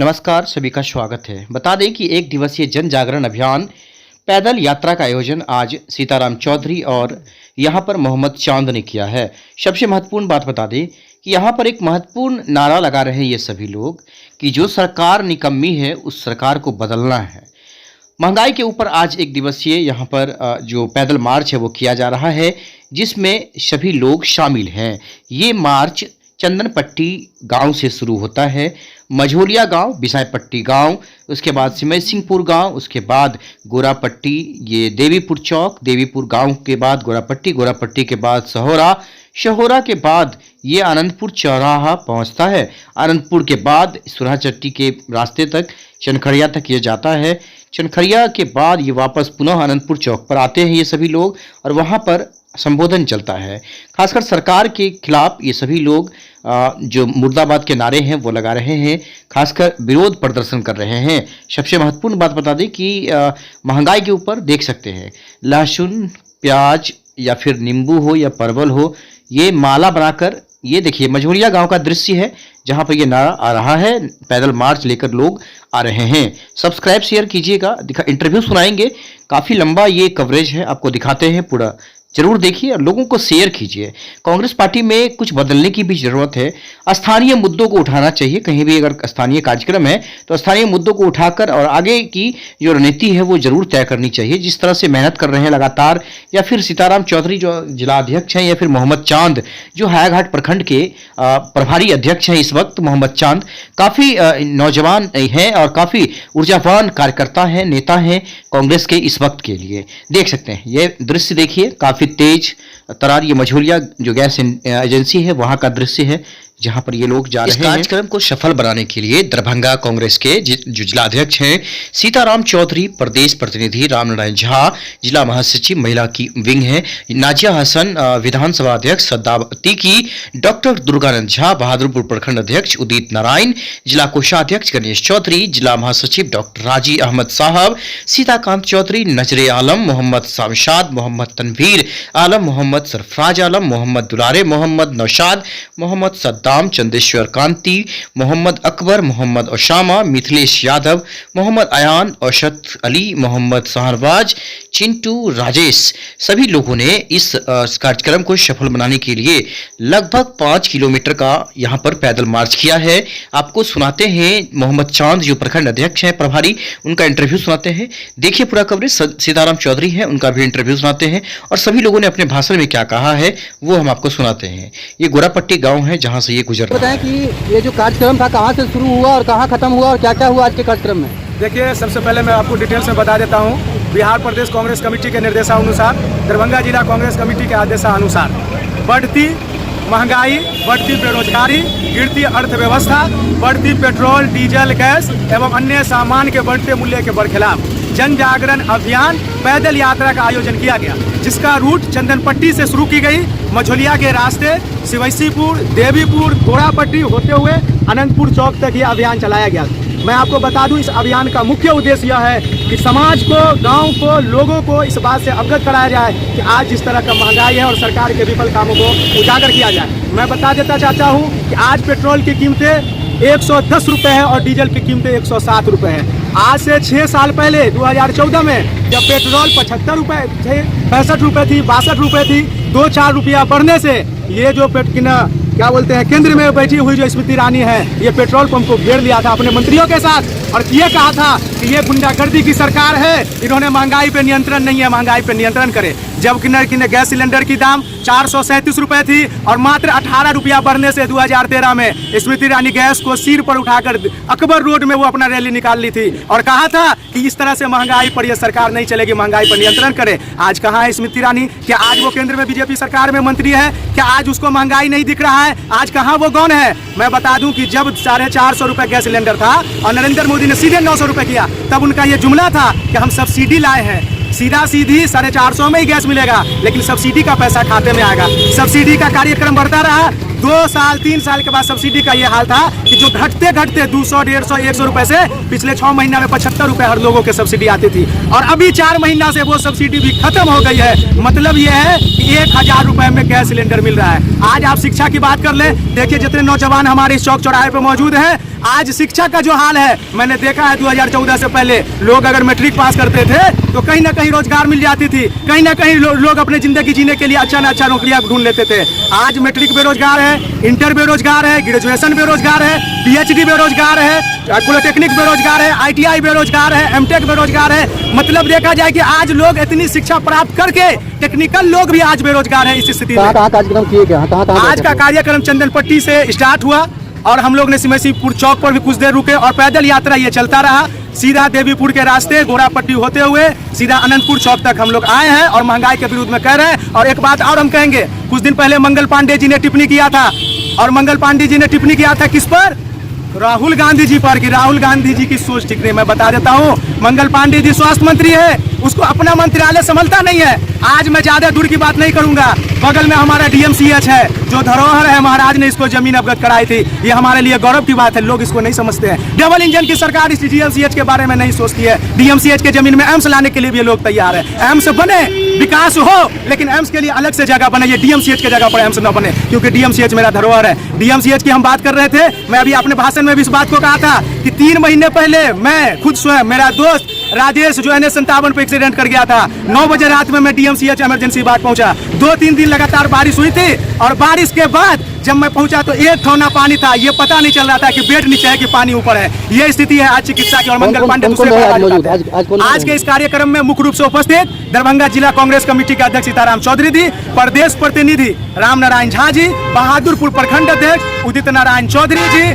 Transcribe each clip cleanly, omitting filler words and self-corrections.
नमस्कार, सभी का स्वागत है। बता दें कि एक दिवसीय जन जागरण अभियान पैदल यात्रा का आयोजन आज सीताराम चौधरी और यहां पर मोहम्मद चांद ने किया है। सबसे महत्वपूर्ण बात बता दें कि यहां पर एक महत्वपूर्ण नारा लगा रहे हैं ये सभी लोग कि जो सरकार निकम्मी है उस सरकार को बदलना है। महंगाई के ऊपर आज एक दिवसीय यहाँ पर जो पैदल मार्च है वो किया जा रहा है, जिसमें सभी लोग शामिल हैं। ये मार्च चंदनपट्टी गांव से शुरू होता है, मझोलिया गांव, बिसाईपट्टी गांव, उसके बाद सिमई सिंहपुर गांव, उसके बाद गोरापट्टी, ये देवीपुर चौक, देवीपुर गांव के बाद गोरापट्टी, गोरापट्टी के बाद सहोरा, शहोरा के बाद ये आनंदपुर चौराहा पहुंचता है। आनंदपुर के बाद सुरहाचट्टी के रास्ते तक चनखड़िया तक ये जाता है। चनखड़िया के बाद ये वापस पुनः आनंदपुर चौक पर आते हैं ये सभी लोग, और वहाँ पर संबोधन चलता है। खासकर सरकार के खिलाफ ये सभी लोग जो मुर्दाबाद के नारे हैं वो लगा रहे हैं, खासकर विरोध प्रदर्शन कर रहे हैं। सबसे महत्वपूर्ण बात बता दें कि महंगाई के ऊपर देख सकते हैं, लहसुन, प्याज या फिर नींबू हो या परवल हो, ये माला बनाकर, ये देखिए मझोलिया गांव का दृश्य है जहां पर ये नारा आ रहा है। पैदल मार्च लेकर लोग आ रहे हैं। सब्सक्राइब शेयर कीजिएगा, इंटरव्यू सुनाएंगे, काफ़ी लंबा ये कवरेज है, आपको दिखाते हैं पूरा, जरूर देखिए और लोगों को शेयर कीजिए। कांग्रेस पार्टी में कुछ बदलने की भी जरूरत है। स्थानीय मुद्दों को उठाना चाहिए। कहीं भी अगर स्थानीय कार्यक्रम है तो स्थानीय मुद्दों को उठाकर और आगे की जो रणनीति है वो जरूर तय करनी चाहिए। जिस तरह से मेहनत कर रहे हैं लगातार, या फिर सीताराम चौधरी जो जिला अध्यक्ष हैं, या फिर मोहम्मद चांद जो हायाघाट प्रखंड के प्रभारी अध्यक्ष हैं इस वक्त, मोहम्मद चांद काफ़ी नौजवान हैं और काफ़ी ऊर्जावान कार्यकर्ता हैं, नेता हैं कांग्रेस के इस वक्त के लिए। देख सकते हैं ये दृश्य, देखिए काफ़ी तेज तरार, ये मझोलिया जो गैस एजेंसी है वहां का दृश्य है जहां पर ये लोग जा रहे हैं। इस कार्यक्रम को सफल बनाने के लिए दरभंगा कांग्रेस के जो जिलाध्यक्ष हैं सीताराम चौधरी, प्रदेश प्रतिनिधि रामनारायण झा, जिला महासचिव महिला की विंग है नाजिया हसन, विधानसभा अध्यक्ष सद्दावती की, डॉक्टर दुर्गानंद झा, बहादुरपुर प्रखंड अध्यक्ष उदित नारायण, जिला कोषाध्यक्ष गणेश चौधरी, जिला महासचिव डॉक्टर राजी अहमद साहब, सीताकांत चौधरी, नजरे आलम, मोहम्मद शामशाद, मोहम्मद तनवीर आलम, मोहम्मद सरफराज आलम, मोहम्मद दुलारे, मोहम्मद नौशाद, मोहम्मद सद्दाम, चंदेश्वर कांति, मोहम्मद अकबर, मोहम्मद ओशामा, मिथिलेश यादव, मोहम्मद अयान, औशत अली, मोहम्मद सहरवाज, चिंटू, राजेश, सभी लोगों ने इस कार्यक्रम को सफल बनाने के लिए लगभग 5 किलोमीटर का यहाँ पर पैदल मार्च किया है। आपको सुनाते हैं मोहम्मद चांद जो प्रखंड अध्यक्ष हैं प्रभारी, उनका इंटरव्यू सुनाते हैं। देखिए पूरा कवरेज। सीताराम चौधरी हैं, उनका भी इंटरव्यू सुनाते हैं और सभी लोगों ने अपने भाषण में क्या कहा है वो हम आपको सुनाते हैं। ये गोरापट्टी गाँव है जहाँ से ये गुजर रहा है। बताएं कि ये जो कार्यक्रम था कहाँ से शुरू हुआ और कहाँ खत्म हुआ और क्या क्या हुआ आज के कार्यक्रम में? देखिए, सबसे पहले मैं आपको डिटेल्स में बता देता हूँ। बिहार प्रदेश कांग्रेस कमेटी के निर्देशानुसार, दरभंगा जिला कांग्रेस कमेटी के आदेशानुसार बढ़ती महंगाई, बढ़ती बेरोजगारी, गिरती अर्थव्यवस्था, बढ़ती पेट्रोल, डीजल, गैस एवं अन्य सामान के बढ़ते मूल्य के बरखिलाफ जन जागरण अभियान पैदल यात्रा का आयोजन किया गया, जिसका रूट चंदनपट्टी से शुरू की गई, मझोलिया के रास्ते सिवैसीपुर, देवीपुर, गोरापट्टी होते हुए अनंतपुर चौक तक ये अभियान चलाया गया। मैं आपको बता दूं, इस अभियान का मुख्य उद्देश्य यह है कि समाज को, गांव को, लोगों को इस बात से अवगत कराया जाए कि आज जिस तरह का महंगाई है और सरकार के विफल कामों को उजागर किया जाए। मैं बता देता चाहता हूं कि आज पेट्रोल की कीमतें 110 रुपये है और डीजल की कीमतें 107 रुपये है। आज से 6 साल पहले 2014 में जब पेट्रोल 75 रुपये थे, 65 रुपये थी, 62 रुपये थी, 2-4 रुपया बढ़ने से ये जो क्या बोलते हैं, केंद्र में बैठी हुई जो स्मृति ईरानी है, ये पेट्रोल पंप को घेर लिया था अपने मंत्रियों के साथ और ये कहा था कि ये गुंडागर्दी की सरकार है, इन्होंने महंगाई पे नियंत्रण नहीं है, महंगाई पे नियंत्रण करे। जब गैस सिलेंडर की दाम 437 रुपये थी और मात्र 18 रुपया बढ़ने से 2013 में स्मृति ईरानी गैस को सिर पर उठाकर अकबर रोड में वो अपना रैली निकाल ली थी और कहा था कि इस तरह से महंगाई पर यह सरकार नहीं चलेगी, महंगाई पर नियंत्रण करे। आज कहाँ है स्मृति ईरानी? क्या आज वो केंद्र में बीजेपी सरकार में मंत्री है? क्या आज उसको महंगाई नहीं दिख रहा है? आज कहाँ वो कौन है? मैं बता दूं कि जब 450 रुपये गैस सिलेंडर था और नरेंद्र मोदी ने सीधे 900 रुपये किया, तब उनका ये जुमला था कि हम सब्सिडी लाए हैं, सीधा सीधी 450 में ही गैस मिलेगा, लेकिन सब्सिडी का पैसा खाते में आएगा। सब्सिडी का कार्यक्रम बढ़ता रहा, 2 साल 3 साल के बाद सब्सिडी का ये हाल था कि जो घटते घटते 200, 150, 100 रुपए से पिछले 6 महीना में 75 रुपए हर लोगों के सब्सिडी आती थी, और अभी 4 महीना से वो सब्सिडी भी खत्म हो गई है। मतलब ये है कि 1000 रुपए में गैस सिलेंडर मिल रहा है। आज आप शिक्षा की बात कर ले, देखिए जितने नौजवान हमारे इस चौक चौराहे पे मौजूद हैं, आज शिक्षा का जो हाल है, मैंने देखा है 2014 से पहले लोग अगर मैट्रिक पास करते थे तो कहीं ना कहीं रोजगार मिल जाती थी, कहीं ना कहीं लोग अपने जिंदगी जीने के लिए अच्छा ना अच्छा नौकरियां ढूंढ लेते थे। आज मैट्रिक बेरोजगार है, इंटर बेरोजगार है, ग्रेजुएशन बेरोजगार है, पीएचडी बेरोजगार है, पॉलिटेक्निक बेरोजगार है, आईटीआई बेरोजगार है, एमटेक बेरोजगार है। मतलब देखा जाए कि आज लोग इतनी शिक्षा प्राप्त करके टेक्निकल लोग भी आज बेरोजगार है। इस स्थिति में कहाँ कार्यक्रम किए गए? आज का कार्यक्रम चंदन पट्टी से स्टार्ट हुआ और हम लोग ने सिमसीपुर चौक पर भी कुछ देर रुके और पैदल यात्रा ये चलता रहा, सीधा देवीपुर के रास्ते गोरापट्टी होते हुए सीधा अनंतपुर चौक तक हम लोग आए हैं और महंगाई के विरुद्ध में कह रहे हैं। और एक बात और हम कहेंगे, कुछ दिन पहले मंगल पांडे जी ने टिप्पणी किया था, और मंगल पांडे जी ने टिप्पणी किया था किस पर? राहुल गांधी जी पर, कि राहुल गांधी जी की सोच ठीक नहीं। मैं बता देता हूं, मंगल पांडे जी स्वास्थ्य मंत्री है, उसको अपना मंत्रालय संभलता नहीं है। आज मैं ज्यादा दूर की बात नहीं करूंगा, बगल में हमारा डीएमसीएच है, जो धरोहर है, महाराज ने इसको जमीन अवगत कराई थी। ये हमारे लिए गौरव की बात है, लोग इसको नहीं समझते हैं। डबल इंजन की सरकार इस डीएमसीएच के बारे में नहीं सोचती है। डीएमसीएच के जमीन में एम्स लाने के लिए भी लोग तैयार है। एम्स बने, विकास हो, लेकिन एम्स के लिए अलग से जगह बने, ये डीएमसीएच के जगह पर एम्स न बने, क्योंकि डीएमसीएच मेरा धरोहर है। डीएमसीएच की हम बात कर रहे थे, मैं अभी अपने भाषण में भी इस बात को कहा था कि 3 महीने पहले मैं खुद स्वयं, मेरा दोस्त राजेश जो NH57 पे एक्सीडेंट कर गया था, 9 बजे रात में मैं डीएमसीएच इमरजेंसी वार्ड पहुंचा। 2-3 दिन लगातार बारिश हुई थी, और बारिश के बाद जब मैं पहुंचा तो 1 ठौना पानी था, ये पता नहीं चल रहा था कि बेड नीचे है कि पानी ऊपर है। ये स्थिति है आज चिकित्सा की। और मंगल पांडे आज के इस कार्यक्रम में मुख्य रूप से उपस्थित दरभंगा जिला कांग्रेस कमेटी के अध्यक्ष सीताराम चौधरी जी, प्रदेश प्रतिनिधि राम नारायण झा जी, बहादुरपुर प्रखंड अध्यक्ष उदित नारायण चौधरी जी,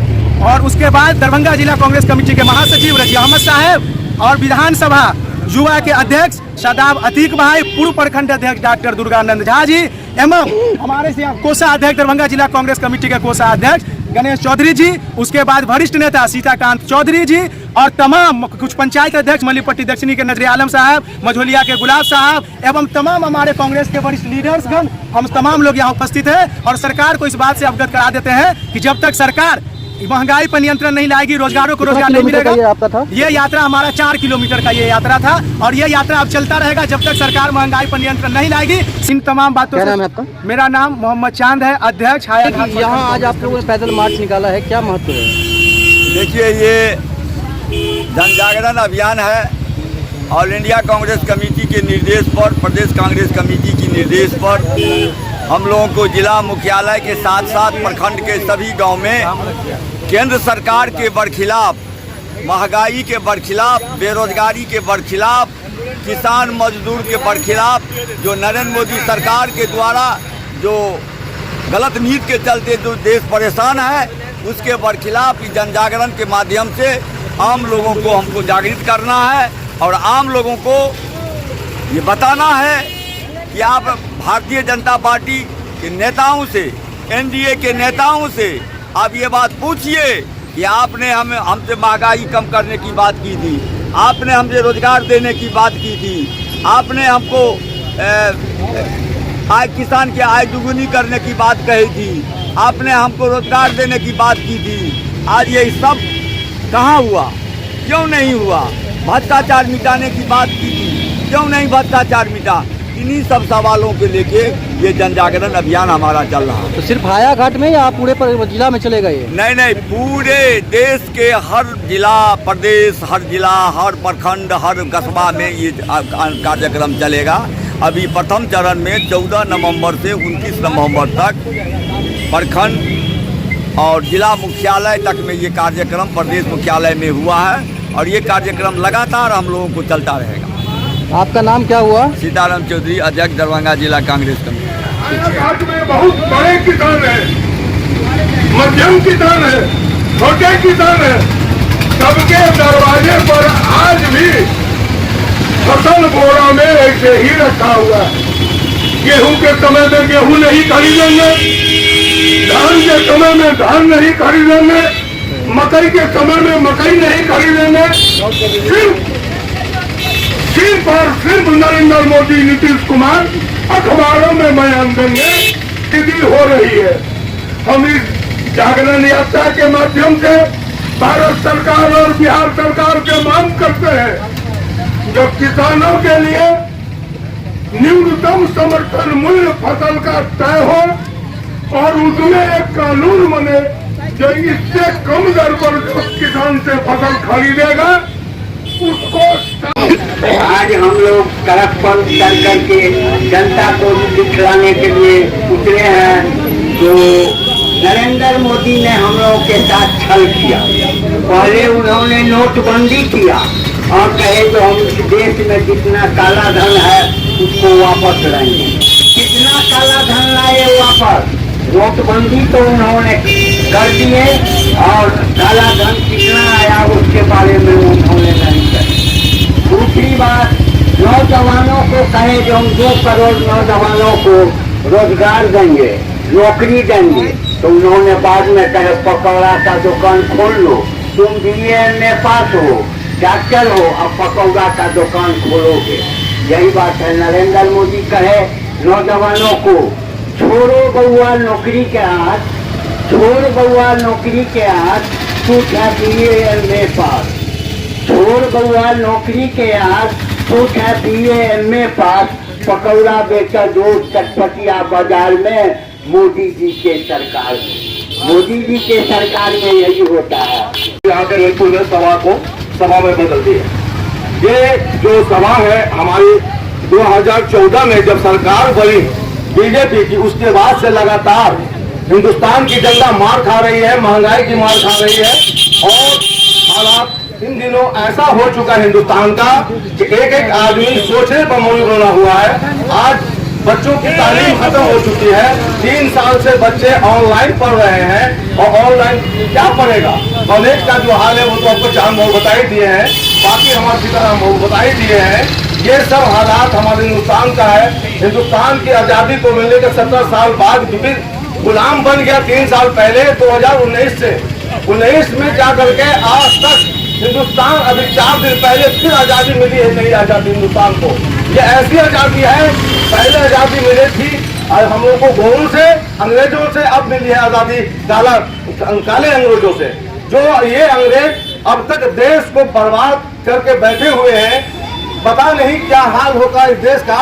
और उसके बाद दरभंगा जिला कांग्रेस कमेटी के महासचिव रजी अहमद साहब, और विधानसभा युवा के अध्यक्ष शादाब अतीक भाई, पूर्व प्रखंड अध्यक्ष डॉक्टर दुर्गानंद झा जी, एवं हमारे कोषा अध्यक्ष दरभंगा जिला कांग्रेस कमेटी के कोषा अध्यक्ष गणेश चौधरी जी, उसके बाद वरिष्ठ नेता सीताकांत चौधरी जी, और तमाम कुछ पंचायत अध्यक्ष मल्लीपट्टी दक्षिणी के नजरी आलम साहब, मझोलिया के गुलाब साहब, एवं तमाम हमारे कांग्रेस के वरिष्ठ लीडर्सगण, हम तमाम लोग यहाँ उपस्थित हैं। और सरकार को इस बात से अवगत करा देते हैं कि जब तक सरकार महंगाई पर नियंत्रण नहीं लाएगी, रोजगारों को रोजगार नहीं मिलेगा। ये यात्रा हमारा 4 किलोमीटर का ये यात्रा था, और ये यात्रा अब चलता रहेगा जब तक सरकार महंगाई पर नियंत्रण नहीं लाएगी। इन तमाम बातों क्या नाम है आपका? मेरा नाम मोहम्मद चांद है, अध्यक्ष। यहाँ आज आप लोगों ने पैदल मार्च निकाला है, क्या महत्व है? देखिए, ये जन जागरण अभियान है। ऑल इंडिया कांग्रेस कमेटी के निर्देश पर, प्रदेश कांग्रेस कमेटी की निर्देश पर हम लोगों को जिला मुख्यालय के साथ साथ प्रखंड के सभी गांव में केंद्र सरकार के बरखिलाफ, महंगाई के बरखिलाफ, बेरोजगारी के बरखिलाफ, किसान मजदूर के बरखिलाफ, जो नरेंद्र मोदी सरकार के द्वारा जो गलत नीति के चलते जो देश परेशान है, उसके बरखिलाफ जन जागरण के माध्यम से आम लोगों को हमको जागृत करना है, और आम लोगों को ये बताना है कि आप भारतीय जनता पार्टी के नेताओं से, एनडीए के नेताओं से आप ये बात पूछिए कि आपने हमसे महंगाई कम करने की बात की थी, आपने हमसे रोजगार देने की बात की थी, आपने हमको आय किसान की आय दुगुनी करने की बात कही थी, आपने हमको रोजगार देने की बात की थी। आज ये सब कहाँ हुआ? क्यों नहीं हुआ? भ्रष्टाचार मिटाने की बात की थी, क्यों नहीं भ्रष्टाचार मिटा? इन्हीं सब सवालों के लेके ये जन जागरण अभियान हमारा चल रहा है। तो सिर्फ हायाघाट में या पूरे जिला में चलेगा ये? नहीं, पूरे देश के हर जिला, प्रदेश, हर जिला, हर प्रखंड, हर कस्बा में ये कार्यक्रम चलेगा। अभी प्रथम चरण में 14 नवंबर से 29 नवंबर तक प्रखंड और जिला मुख्यालय तक में ये कार्यक्रम प्रदेश मुख्यालय में हुआ है, और ये कार्यक्रम लगातार हम लोगों को चलता रहेगा। आपका नाम क्या हुआ? सीताराम चौधरी, अध्यक्ष दरभंगा जिला कांग्रेस कमेटी। घाट में बहुत बड़े किसान हैं, मध्यम किसान हैं, छोटे किसान हैं, सबके दरवाजे पर आज भी फसल बोरा में ऐसे ही रखा हुआ है। गेहूं के समय में गेहूं नहीं खरीदेंगे, धान के समय में धान नहीं खरीदेंगे, मकई के समय में मकई नहीं खरीदेंगे। सिर्फ और सिर्फ नरेंद्र मोदी, नीतीश कुमार अखबारों में बयान देंगे, स्थिति हो रही है। हम इस जागरण यात्रा के माध्यम से भारत सरकार और बिहार सरकार से मांग करते हैं जो किसानों के लिए न्यूनतम समर्थन मूल्य फसल का तय हो और उसमें एक कानून बने जो इससे कम दर पर जो किसान से फसल खरीदेगा उसको। आज हम लोग सड़क पर उतर करके जनता को दिखलाने के लिए उतरे हैं। तो नरेंद्र मोदी ने हम लोगों के साथ छल किया। पहले उन्होंने नोटबंदी किया और कहे तो हम इस देश में जितना काला धन है उसको वापस लाएंगे। कितना काला धन लाए वापस? नोटबंदी तो उन्होंने कर दिए और काला धन कितना आया उसके बारे में उन्होंने नहीं किया। दूसरी बात, नौजवानों को कहे जो हम 2 करोड़ नौजवानों को रोजगार देंगे, नौकरी देंगे, तो उन्होंने बाद में कहे पकौड़ा का दुकान खोल लो, तुम BA में पास हो, डॉक्टर हो, अब पकौड़ा का दुकान खोलोगे। यही बात है। नरेंद्र मोदी कहे नौजवानों को छोड़ो बउआ नौकरी के हाथ, छोड़ बउआ नौकरी के हाथ, तू क्या BA में पास, छोड़ बउआ नौकरी के हाथ, तू क्या BA में पास, पकौड़ा बेचा दो चटपटिया बाजार में मोदी जी के सरकार में। मोदी जी के सरकार में यही होता है। यहाँ के बिल्कुल ने सभा को सभा में बदल दिया। ये जो सभा है हमारी 2014 में जब सरकार बनी बीजेपी की, उसके बाद से लगातार हिंदुस्तान की जनता मार खा रही है, महंगाई की मार खा रही है और हालात इन दिनों ऐसा हो चुका है हिंदुस्तान का कि एक एक आदमी सोचने पर मजबूर हुआ है। आज बच्चों की तालीम खत्म हो चुकी है। 3 साल से बच्चे ऑनलाइन पढ़ रहे हैं और ऑनलाइन क्या पढ़ेगा? कॉलेज का जो हाल है वो तो आपको चांद भाव बता ही दिए हैं, बाकी हमारे सीताराम भाव बता ही दिए हैं। ये सब हालात हमारे हिंदुस्तान का है। हिंदुस्तान की आजादी को मिलने के 17 साल बाद गुलाम बन गया 3 साल पहले 2019 से। 19 में जा करके आज तक हिंदुस्तान अभी 4 दिन पहले फिर आजादी मिली है, नई आजादी हिंदुस्तान को। ये ऐसी आजादी है, पहले आजादी मिली थी और हम लोग को गोरों से, अंग्रेजों से, अब मिली है आजादी काले अंग्रेजों से। जो ये अंग्रेज अब तक देश को बर्बाद करके बैठे हुए हैं, पता नहीं क्या हाल होगा इस देश का।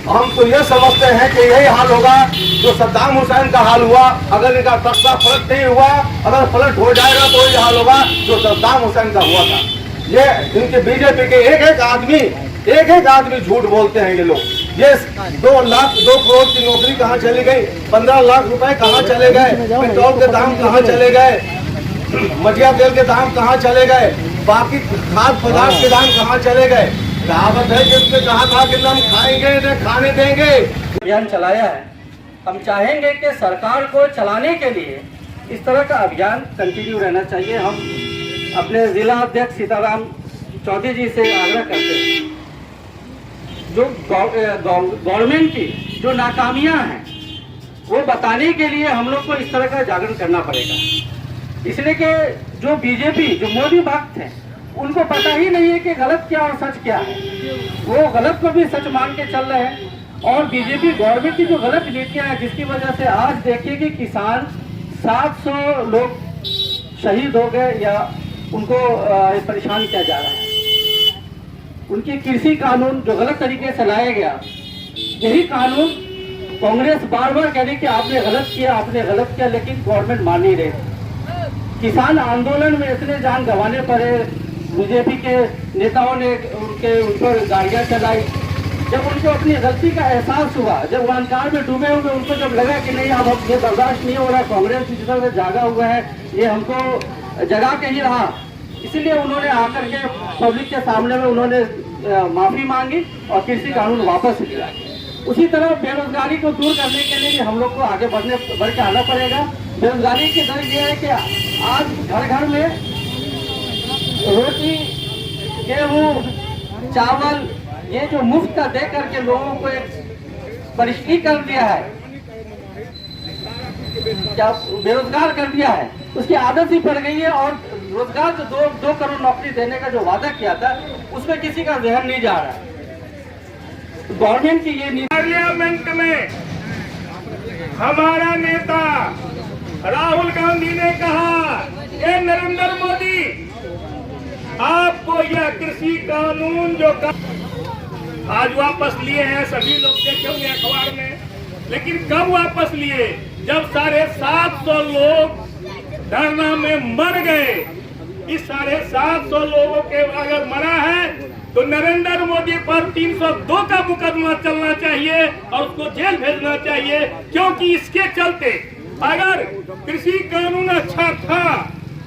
हम तो ये समझते हैं कि यही हाल होगा जो सद्दाम हुसैन का हाल हुआ। अगर इनका तख्ता पलट नहीं हुआ, अगर पलट हो जाएगा तो यही हाल होगा जो सद्दाम हुसैन का हुआ था। ये इनके बीजेपी के एक एक आदमी झूठ बोलते हैं ये लोग। ये 2 करोड़ की नौकरी कहाँ चली गई? 15 लाख रुपए कहाँ चले गए? पेट्रोल के दाम कहाँ चले गए? मटिया तेल के दाम कहाँ चले गए? बाकी खाद्य पदार्थ के दाम कहाँ चले गए? कहावत है जिसने कहा था कि हम खाएंगे न खाने देंगे। अभियान चलाया है। हम चाहेंगे कि सरकार को चलाने के लिए इस तरह का अभियान कंटिन्यू रहना चाहिए। हम अपने जिला अध्यक्ष सीताराम चौधरी जी से आग्रह करते हैं, जो गवर्नमेंट की जो नाकामियां हैं वो बताने के लिए हम लोग को इस तरह का जागरण करना पड़ेगा। इसलिए कि जो बीजेपी, जो मोदी भक्त हैं, उनको पता ही नहीं है कि गलत क्या और सच क्या है। वो गलत को भी सच मान के चल रहे हैं और बीजेपी गवर्नमेंट की जो गलत नीतियां हैं, जिसकी वजह से आज देखिए कि किसान 700 लोग शहीद हो गए या उनको परेशान किया जा रहा है। उनकी कृषि कानून जो गलत तरीके से लाया गया, यही कानून कांग्रेस बार बार कह रही कि आपने गलत किया, आपने गलत किया, लेकिन गवर्नमेंट मान नहीं रही। किसान आंदोलन में इतने जान गंवाने पड़े, बीजेपी के नेताओं ने उन पर गाड़ियां चलाई। जब उनको अपनी गलती का एहसास हुआ, जब वो अंधकार में डूबे हुए, उनको जब लगा कि नहीं अब ये बर्दाश्त नहीं हो रहा, कांग्रेस जिस तरह से जागा हुआ है ये हमको जगा के ही रहा, इसलिए उन्होंने आकर के पब्लिक के सामने में उन्होंने माफी मांगी और कृषि कानून वापस लिया। उसी तरह बेरोजगारी को दूर करने के लिए भी हम लोग को आगे बढ़ के आना पड़ेगा। बेरोजगारी की दर ये है कि आज घर घर में रोटी, गेहूँ, चावल ये जो मुफ्त का दे करके लोगों को एक परिष्कृत कर दिया है, क्या बेरोजगार कर दिया है, उसकी आदत ही पड़ गई है। और रोजगार जो 2 करोड़ नौकरी देने का जो वादा किया था उसमें किसी का ध्यान नहीं जा रहा है। गवर्नमेंट की ये पार्लियामेंट में हमारा नेता राहुल गांधी ने कहा, ये नरेंद्र मोदी, आपको यह कृषि कानून जो आज वापस लिए हैं, सभी लोग देखे होंगे अखबार में, लेकिन कब वापस लिए? जब 750 लोग धरना में मर गए। इस 750 लोगों के अगर मरा है तो नरेंद्र मोदी पर 302 का मुकदमा चलना चाहिए और उसको जेल भेजना चाहिए, क्योंकि इसके चलते अगर कृषि कानून अच्छा था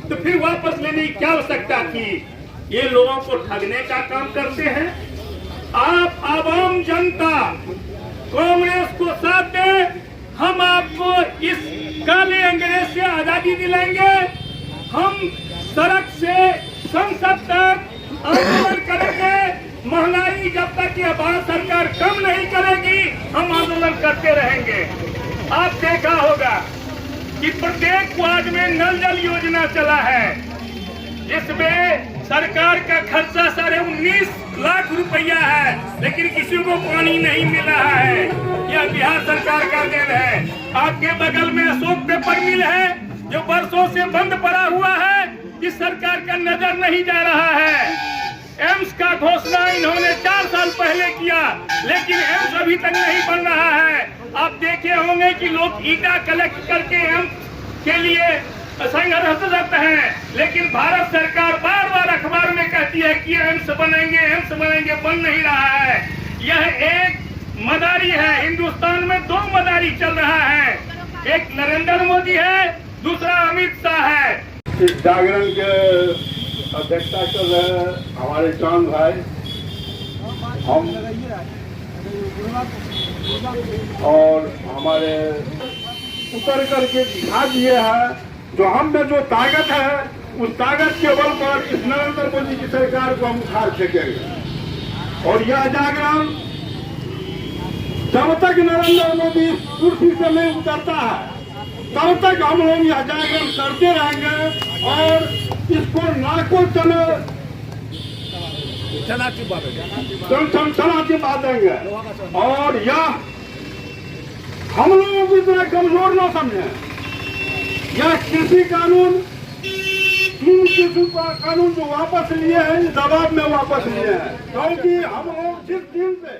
तो फिर वापस लेने की क्या आवश्यकता थी? ये लोगों को ठगने का काम करते हैं। आप आवाम जनता कांग्रेस को साथ दें, हम आपको इस काले अंग्रेज से आजादी दिलाएंगे। हम सड़क से संसद तक आंदोलन करेंगे। महंगाई जब तक ये भारत सरकार कम नहीं करेगी, हम आंदोलन करते रहेंगे। आप देखा होगा कि प्रत्येक वार्ड में नल जल योजना चला है, जिसमें सरकार का खर्चा 19.5 लाख रुपया है, लेकिन किसी को पानी नहीं मिल रहा है। यह बिहार सरकार का देन है। आपके बगल में अशोक पेपर मिल है, जो वर्षों से बंद पड़ा हुआ है, इस सरकार का नजर नहीं जा रहा है। एम्स का घोषणा इन्होंने 4 साल पहले किया, लेकिन एम्स अभी तक नहीं बन रहा है। आप देखे होंगे कि लोग ईटा कलेक्ट करके एम्स के लिए संघर्षरत हैं, लेकिन भारत सरकार बार बार अखबार में कहती है कि एम्स बनेंगे, बन नहीं रहा है। यह एक मदारी है। हिंदुस्तान में 2 मदारी चल रहा है, एक नरेंद्र मोदी है, दूसरा अमित शाह है। इस जागरण के अध्यक्षता कर रहे हमारे चांद भाई, हम और हमारे उतर करके दिखा दिए हैं। जो हम में जो ताकत है, उस ताकत के बल पर इस नरेंद्र मोदी की सरकार को हम उखाड़ फेंकेंगे। और यह जागरण जब तक नरेंद्र मोदी कुर्सी से नहीं उतरता है, तब तक हम लोग यह जागरण करते रहेंगे और इसको नाको चलाती बांधेंगे। और यह हम लोगों को इतना कमजोर न समझे। यह कृषि कानून, 3 कृषि कानून जो वापस लिए हैं, इस दबाव में वापस लिए हैं, क्योंकि हम लोग जिस दिन से